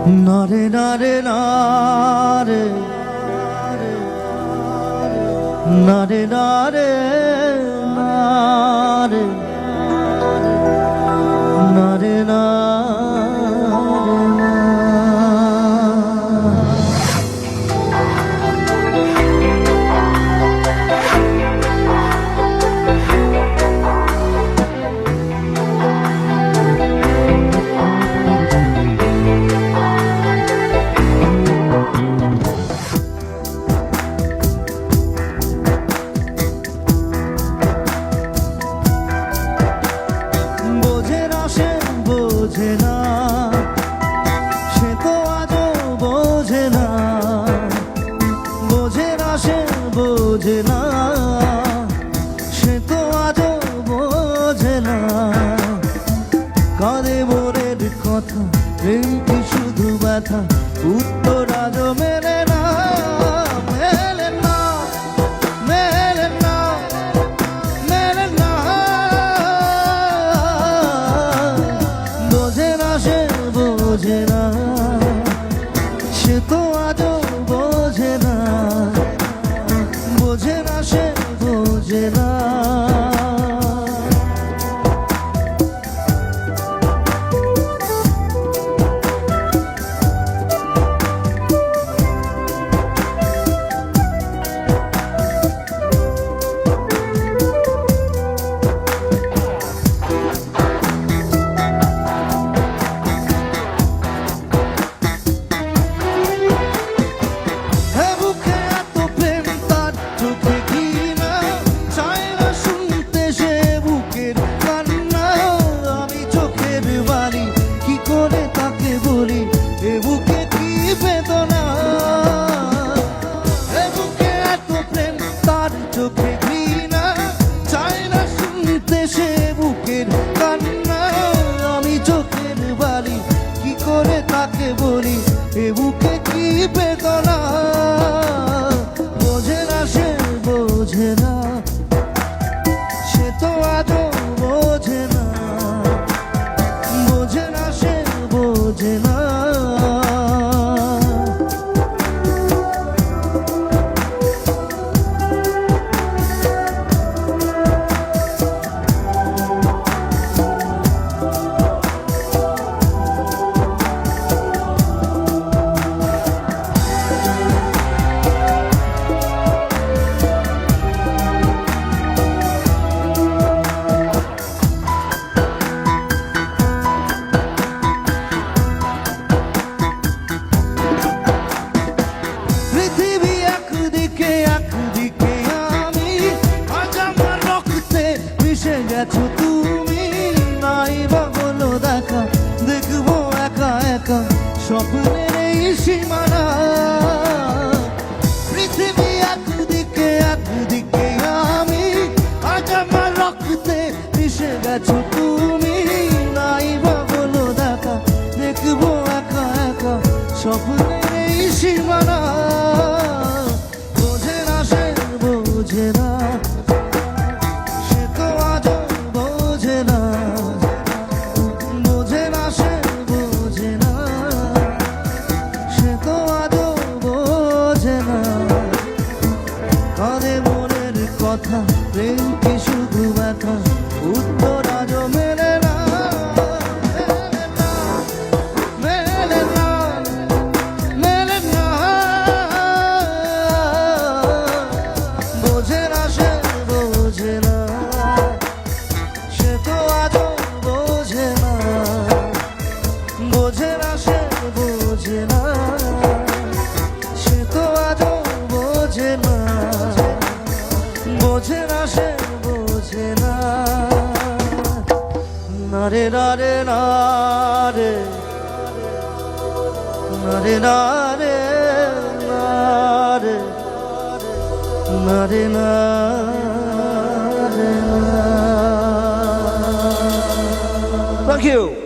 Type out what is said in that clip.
নারে নারে নারে নারে নারে নারে নারে নারে বোঝে না সে তো আজও বোঝে না, বোঝে না সে বোঝে না, সে তো আজও বোঝে না। কাঁদে মনের কথা, প্রেম কি শুধু ব্যথা, উত্তর আজও মেলে না, মেলে না, মেলে না, মেলে না। বোঝে না সে বোঝে না, সে তো আজও বোঝে না, বোঝে না সে বোঝে না। চোখে ঘৃণা চায় না শুনতে সে বুকের কান্না, আমি চোখের বালি কি করে তাকে বলি এ বুকে কি বেদনা। বোঝে না সে বোঝে না, সে তো আজও বোঝে না, বোঝে না সে বোঝে না। গেছো তুমি নাই বা বলো দেখা, দেখবো একা একা স্বপ্নের এই সীমানা। পৃথিবী একদিকে একদিকে আমি, আজ আমার রক্তে মিশে গেছো তুমি নাই বা বলো দেখা, দেখবো একা একা স্বপ্নের এই সীমানা। বোঝে না সে বোঝে না, কথা প্রেম কি শুধু ব্যথা, উত্তর আজও মেলে না, মেলে না, মেলে না। বোঝে না সে বোঝে না, সে তো আজও বোঝে না, বোঝে না সে বোঝে না, সে তো আজও বোঝে না, বোঝে না সে বোঝে না। নারে নারে নারে নারে নারে নারে নারে নারে। Thank you.